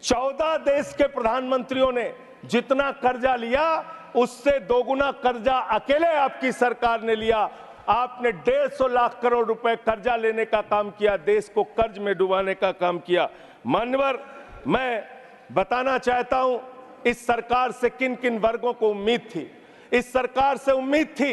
14 देश के प्रधानमंत्रियों ने जितना कर्जा लिया उससे दोगुना कर्जा अकेले आपकी सरकार ने लिया। आपने 150 लाख करोड़ रुपए कर्जा लेने का काम किया, देश को कर्ज में डुबाने का काम किया। मान्यवर, मैं बताना चाहता हूं इस सरकार से किन किन वर्गों को उम्मीद थी। इस सरकार से उम्मीद थी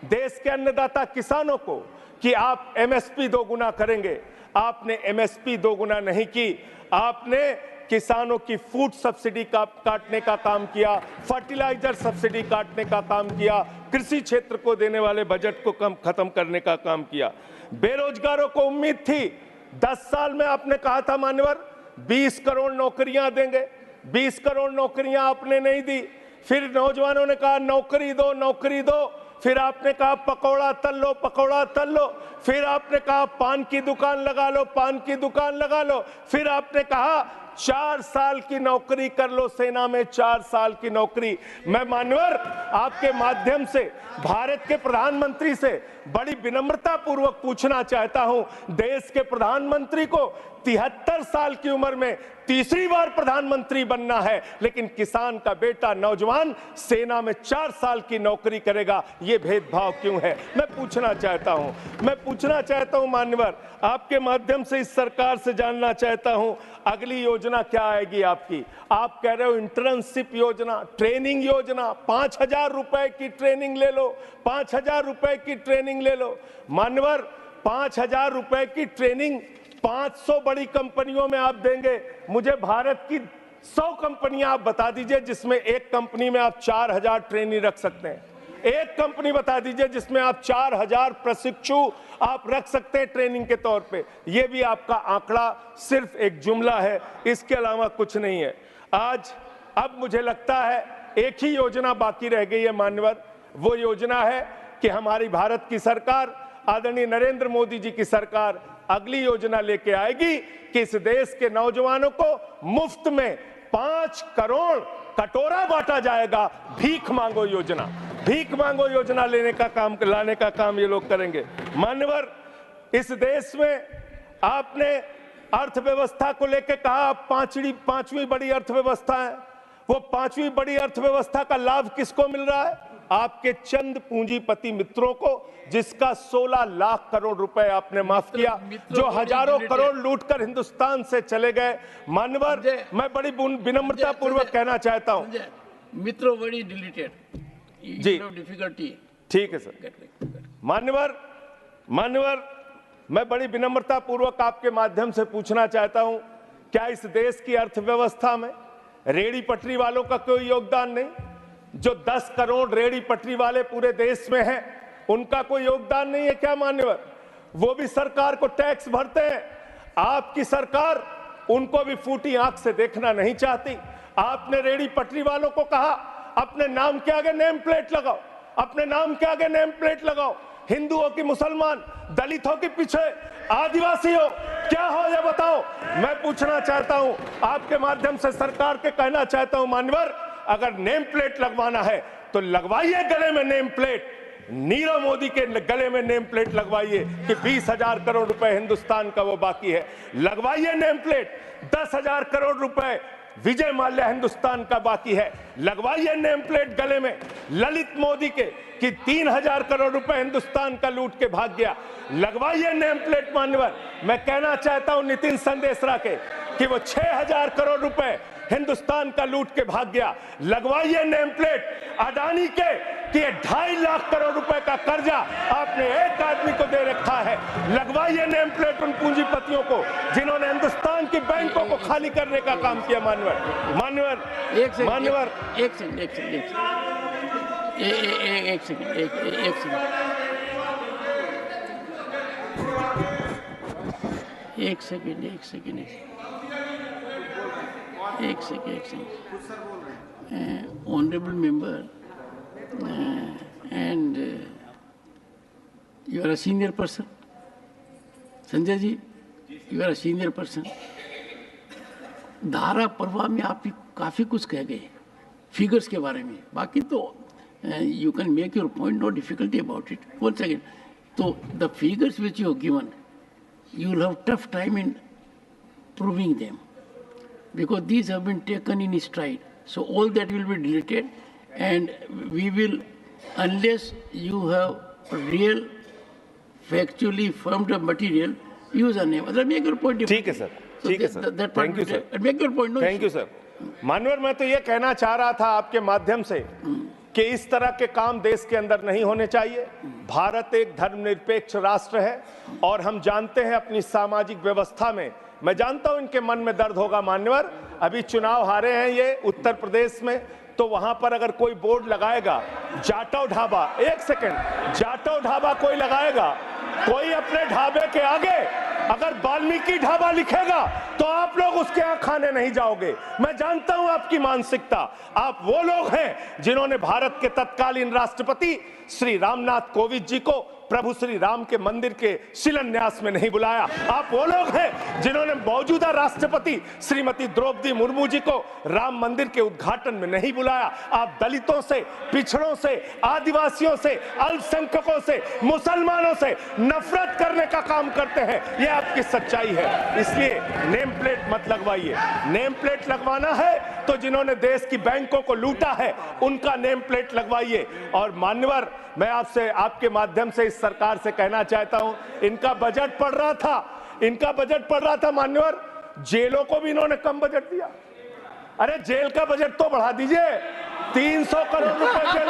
देश के अन्नदाता किसानों को कि आप एमएसपी दोगुना करेंगे। आपने एमएसपी दोगुना नहीं की, आपने किसानों की फूड सब्सिडी का काटने का काम किया, फर्टिलाइजर सब्सिडी काटने का काम किया, कृषि क्षेत्र को देने वाले बजट को खत्म करने का काम किया। बेरोजगारों को उम्मीद थी 10 साल में आपने कहा था मान्यवर 20 करोड़ नौकरियां देंगे, 20 करोड़ नौकरियां आपने नहीं दी। फिर नौजवानों ने कहा नौकरी दो, नौकरी दो। फिर आपने कहा पकौड़ा तल लो, पकौड़ा तल लो। फिर आपने कहा पान की दुकान लगा लो, पान की दुकान लगा लो। फिर आपने कहा 4 साल की नौकरी कर लो, सेना में 4 साल की नौकरी। मैं मान्यवर आपके माध्यम से भारत के प्रधानमंत्री से बड़ी विनम्रता पूर्वक पूछना चाहता हूं, देश के प्रधानमंत्री को 73 साल की उम्र में तीसरी बार प्रधानमंत्री बनना है, लेकिन किसान का बेटा नौजवान सेना में 4 साल की नौकरी करेगा, ये भेदभाव क्यों है? मैं पूछना चाहता हूं मान्यवर, आपके माध्यम से इस सरकार से जानना चाहता हूं अगली योजना क्या आएगी आपकी। आप कह रहे हो इंटर्नशिप योजना, ट्रेनिंग योजना, 5,000 रुपए की ट्रेनिंग ले लो, 5,000 रुपए की ट्रेनिंग ले लो। मान्यवर 5,000 रुपए की ट्रेनिंग 500 बड़ी कंपनियों में आप देंगे। मुझे भारत की 100 कंपनियां आप बता दीजिए जिसमें एक कंपनी में आप 4,000 ट्रेनी रख सकते हैं। एक कंपनी बता दीजिए जिसमें आप 4,000 प्रशिक्षु आप रख सकते हैं ट्रेनिंग के तौर पे। ये भी आपका आंकड़ा सिर्फ एक जुमला है, इसके अलावा कुछ नहीं है। अब मुझे लगता है एक ही योजना बाकी रह गई है मान्यवर, वो योजना है कि हमारी भारत की सरकार, आदरणीय नरेंद्र मोदी जी की सरकार अगली योजना लेके आएगी कि इस देश के नौजवानों को मुफ्त में 5 करोड़ कटोरा बांटा जाएगा। भीख मांगो योजना, भीख मांगो योजना लाने का काम ये लोग करेंगे। मान्यवर, इस देश में आपने अर्थव्यवस्था को लेकर कहा पांचवी बड़ी अर्थव्यवस्था है। वो 5वीं बड़ी अर्थव्यवस्था का लाभ किसको मिल रहा है? आपके चंद पूंजीपति मित्रों को, जिसका 16 लाख करोड़ रुपए आपने माफ किया, जो हजारों करोड़ लूटकर हिंदुस्तान से चले गए। मान्यवर, मैं बड़ी विनम्रता पूर्वक कहना चाहता हूं, मित्रों बड़ी डिलीटेड जी, डिफिकल्टी। ठीक है सर। मान्यवर मैं बड़ी विनम्रता पूर्वक आपके माध्यम से पूछना चाहता हूं, क्या इस देश की अर्थव्यवस्था में रेहड़ी पटरी वालों का कोई योगदान नहीं? जो 10 करोड़ रेहड़ी पटरी वाले पूरे देश में हैं, उनका कोई योगदान नहीं है क्या मान्यवर? वो भी सरकार को टैक्स भरते हैं। आपकी सरकार उनको भी फूटी आंख से देखना नहीं चाहती। आपने रेहड़ी पटरी वालों को कहा अपने नाम के आगे नेम प्लेट लगाओ, अपने नाम के आगे नेम प्लेट लगाओ। हिंदुओं की, मुसलमान, दलितों के पीछे आदिवासी हो, क्या हो ये बताओ। मैं पूछना चाहता हूं आपके माध्यम से सरकार के कहना चाहता हूं मान्यवर, अगर नेम प्लेट लगवाना है तो लगवाइए गले में नेम प्लेट। नीरव मोदी के गले में नेम प्लेट लगवाइए कि 20,000 करोड़ रुपए हिंदुस्तान का वो बाकी है। लगवाइए नेम प्लेट। 10,000 करोड़ रुपए विजय माल्या हिंदुस्तान का बाकी है। लगवाइए नेम प्लेट गले में ललित मोदी के कि 3,000 करोड़ रुपए हिंदुस्तान का लूट के भाग गया। लगवाइए नेम प्लेट मान्यवर। मैं कहना चाहता हूं नितिन संदेशरा के कि वो 6,000 करोड़ रुपए हिंदुस्तान का लूट के भाग गया। लगवाइए नेम प्लेट अडानी के कि 2.5 लाख करोड़ रुपए का कर्जा आपने एक आदमी को दे रखा है। लगवाइए नेम प्लेट उन पूंजीपतियों को जिन्होंने हिंदुस्तान की बैंकों को खाली करने का काम किया। एक second. Honorable member, and you are a senior person. Sanjay ji, you are a senior person. धारा प्रवाह में आप काफी कुछ कह गए फिगर्स के बारे में, बाकी तो you can make your point, no difficulty about it. Once again, so the figures which you have given, you will have tough time in proving them. because these have been taken in stride. So all that will be deleted, and we will, unless you have real, factually firmed up material, use a name. Make your point. ठीक है sir, ठीक है sir, thank you sir, Make your point. No thank you sir. मानवर, मैं तो ये कहना चाह रहा था आपके माध्यम से कि इस तरह के काम देश के अंदर नहीं होने चाहिए। भारत एक धर्मनिरपेक्ष राष्ट्र है और हम जानते हैं अपनी सामाजिक व्यवस्था में, मैं जानता हूं इनके मन में दर्द होगा मान्यवर, अभी चुनाव हारे हैं ये उत्तर प्रदेश में, तो वहां पर अगर कोई बोर्ड लगाएगा जाटव ढाबा, एक सेकंड, जाटव ढाबा कोई लगाएगा, कोई अपने ढाबे के आगे अगर वाल्मीकि ढाबा लिखेगा तो आप लोग उसके यहां खाने नहीं जाओगे। मैं जानता हूं आपकी मानसिकता। आप वो लोग हैं जिन्होंने भारत के तत्कालीन राष्ट्रपति श्री रामनाथ कोविंद जी को प्रभु श्री राम के मंदिर के शिलान्यास में नहीं बुलाया। आप वो लोग हैं जिन्होंने मौजूदा राष्ट्रपति श्रीमती द्रौपदी मुर्मू जी को राम मंदिर के उद्घाटन में नहीं बुलाया। आप दलितों से, पिछड़ों से, आदिवासियों से, अल्पसंख्यकों से, मुसलमानों से नफरत करने का काम करते हैं। ये आपकी सच्चाई है। इसलिए नेम प्लेट मत लगवाइए। नेम प्लेट लगवाना है तो जिन्होंने देश की बैंकों को लूटा है उनका नेम प्लेट लगवाइए। और मान्यवर, मैं आपसे, आपके माध्यम से इस सरकार से कहना चाहता हूं, इनका बजट पढ़ रहा था मान्यवर, जेलों को भी इन्होंने कम बजट दिया। अरे जेल का बजट तो बढ़ा दीजिए, 300 करोड़ रुपए जेल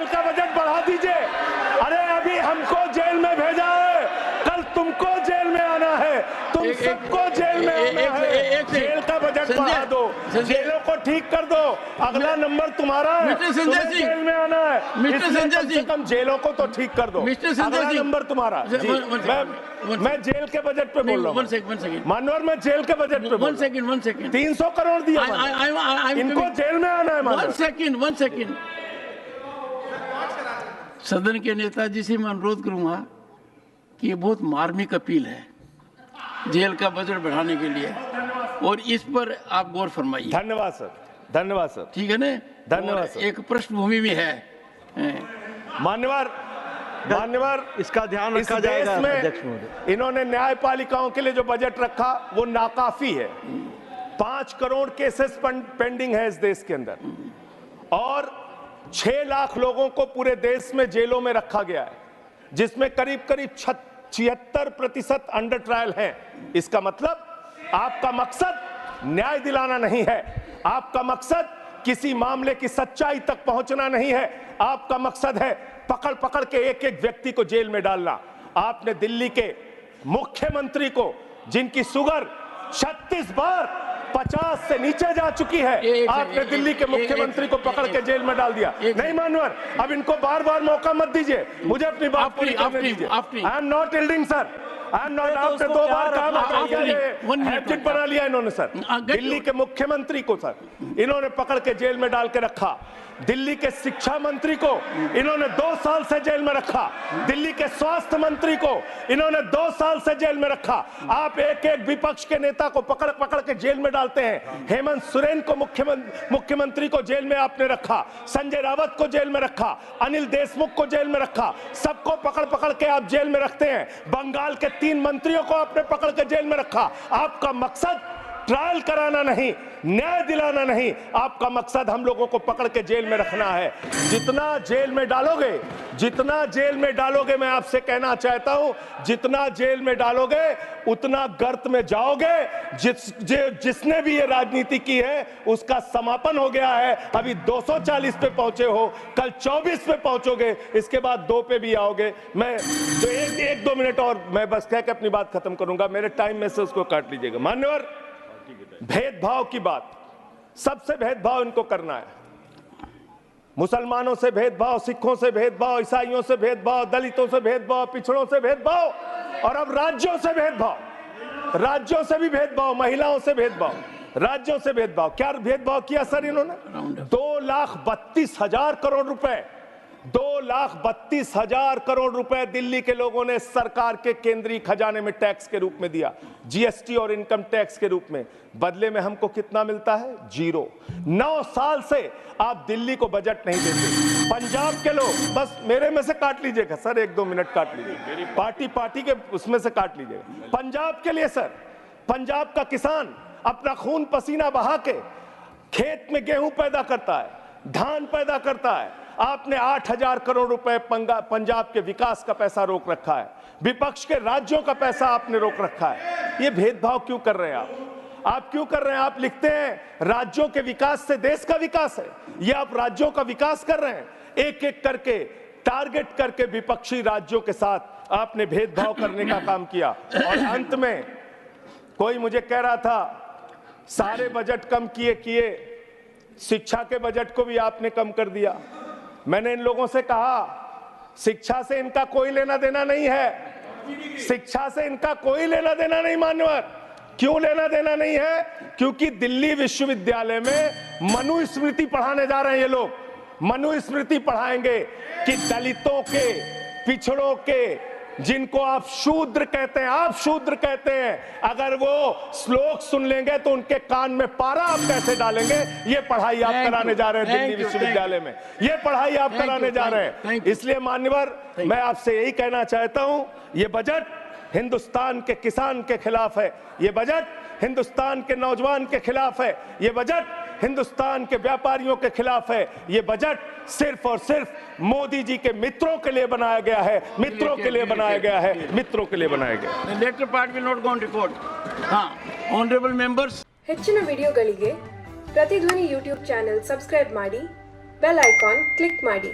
का बजट बढ़ा दीजिए। अरे अभी हमको जेल में भेजा है, कल तुमको जेल में आना है, तुम सबको जेल में आना है। जेल का बजट बढ़ा दो, जेलों को ठीक कर दो, अगला नंबर तुम्हारा है, तुम्हें जेल में आना है, इसलिए कम से कम जेलों को तो ठीक कर दो, अगला नंबर तुम्हारा। मैं जेल के बजट पे बोल रहा हूँ मानवर, मैं जेल के बजट पे बोल रहा हूँ। 300 करोड़ दिया, इनको जेल में आना है। वन सेकेंड सदन के नेताजी से मैं अनुरोध करूंगा कि ये बहुत मार्मिक अपील है जेल का बजट बढ़ाने के लिए, और इस पर आप गौर फरमाइए। धन्यवाद सर, धन्यवाद सर, ठीक है ना, धन्यवाद सर। एक पृष्ठभूमि में है मान्यवर, इसका ध्यान रखा जाएगा। में इन्होंने न्यायपालिकाओं के लिए जो बजट रखा वो नाकाफी है। 5 करोड़ केसेस पेंडिंग है इस देश के अंदर और 6 लाख लोगों को पूरे देश में जेलों में रखा गया है, जिसमें करीब 76% अंडर ट्रायल है। इसका मतलब आपका मकसद न्याय दिलाना नहीं है, आपका मकसद किसी मामले की सच्चाई तक पहुंचना नहीं है, आपका मकसद है पकड़ पकड़ के एक एक व्यक्ति को जेल में डालना। आपने दिल्ली के मुख्यमंत्री को, जिनकी शुगर 36 बार 50 से नीचे जा चुकी है, आपने दिल्ली के मुख्यमंत्री को पकड़ के जेल में डाल दिया। नहीं मानवर, अब इनको बार बार मौका मत दीजिए, मुझे अपनी बात पूरी करने दीजिए। I am not yielding sir, I am not. आपने 2 बार काम हैबिट बना लिया इन्होंने सर। दिल्ली के मुख्यमंत्री को सर इन्होंने पकड़ के जेल में डाल के रखा, दिल्ली के शिक्षा मंत्री को इन्होंने 2 साल से जेल में रखा, दिल्ली के स्वास्थ्य मंत्री को इन्होंने 2 साल से जेल में रखा। आप एक एक विपक्ष के नेता को पकड़ पकड़ के जेल में डालते हैं। हेमंत सोरेन को मुख्यमंत्री को जेल में आपने रखा, संजय रावत को जेल में रखा, अनिल देशमुख को जेल में रखा, सबको पकड़ पकड़ के आप जेल में रखते हैं। बंगाल के 3 मंत्रियों को आपने पकड़ के जेल में रखा। आपका मकसद ट्रायल कराना नहीं, न्याय दिलाना नहीं, आपका मकसद हम लोगों को पकड़ के जेल में रखना है। जितना जेल में डालोगे, मैं आपसे कहना चाहता हूं, जितना जेल में डालोगे उतना गर्त में जाओगे। जिसने भी ये राजनीति की है उसका समापन हो गया है। अभी 240 पे पहुंचे हो, कल 24 पे पहुंचोगे, इसके बाद 2 पे भी आओगे। मैं तो 1-2 मिनट और मैं बस कह के अपनी बात खत्म करूंगा, मेरे टाइम में से उसको काट लीजिएगा। मान्यवर, भेदभाव की बात, सबसे भेदभाव इनको करना है। मुसलमानों से भेदभाव, सिखों से भेदभाव, ईसाइयों से भेदभाव, दलितों से भेदभाव, पिछड़ों से भेदभाव, और अब राज्यों से भेदभाव, राज्यों से भी भेदभाव, महिलाओं से भेदभाव, राज्यों से भेदभाव। क्या भेदभाव किया सर इन्होंने? 2,32,000 करोड़ रुपए, 2,32,000 करोड़ रुपए दिल्ली के लोगों ने सरकार के केंद्रीय खजाने में टैक्स के रूप में दिया, जीएसटी और इनकम टैक्स के रूप में। बदले में हमको कितना मिलता है? 0। 9 साल से आप दिल्ली को बजट नहीं देते। पंजाब के लोग, बस मेरे में से काट लीजिएगा सर, 1-2 मिनट काट लीजिए, पार्टी के उसमें से काट लीजिएगा। पंजाब के लिए सर, पंजाब का किसान अपना खून पसीना बहा के खेत में गेहूं पैदा करता है, धान पैदा करता है। आपने 8,000 करोड़ रुपए पंजाब के विकास का पैसा रोक रखा है, विपक्ष के राज्यों का पैसा आपने रोक रखा है। ये भेदभाव क्यों कर रहे हैं आप क्यों कर रहे हैं? आप लिखते हैं राज्यों के विकास से देश का विकास है, ये आप राज्यों का विकास कर रहे हैं। एक एक करके टारगेट करके विपक्षी राज्यों के साथ आपने भेदभाव करने का काम किया। और अंत में कोई मुझे कह रहा था सारे बजट कम किए, शिक्षा के बजट को भी आपने कम कर दिया। मैंने इन लोगों से कहा शिक्षा से इनका कोई लेना देना नहीं है, शिक्षा से इनका कोई लेना देना नहीं। मान्यवर, क्यों लेना देना नहीं है? क्योंकि दिल्ली विश्वविद्यालय में मनुस्मृति पढ़ाने जा रहे हैं ये लोग। मनुस्मृति पढ़ाएंगे कि दलितों के, पिछड़ों के, जिनको आप शूद्र कहते हैं, आप शूद्र कहते हैं, अगर वो श्लोक सुन लेंगे तो उनके कान में पारा आप कैसे डालेंगे? ये पढ़ाई आप कराने जा रहे हैं दिल्ली विश्वविद्यालय में, ये पढ़ाई आप कराने जा रहे हैं। इसलिए मान्यवर, मैं आपसे यही कहना चाहता हूं, ये बजट हिंदुस्तान के किसान के खिलाफ है, ये बजट हिंदुस्तान के नौजवान के खिलाफ है, ये बजट हिंदुस्तान के व्यापारियों के खिलाफ है, ये बजट सिर्फ और सिर्फ मोदी जी के मित्रों के लिए बनाया गया है, मित्रों के लिए बनाया गया है, मित्रों के लिए बनाया गया है। The later part will not go on record. Honorable members. ಹೆಚ್ಚಿನ ವಿಡಿಯೋಗಳಿಗೆ ಪ್ರತಿಧ್ವನಿ ಯೂಟ್ಯೂಬ್ ಚಾನೆಲ್ ಸಬ್ಸ್ಕ್ರೈಬ್ ಮಾಡಿ, ಬೆಲ್ ಐಕಾನ್ ಕ್ಲಿಕ್ ಮಾಡಿ.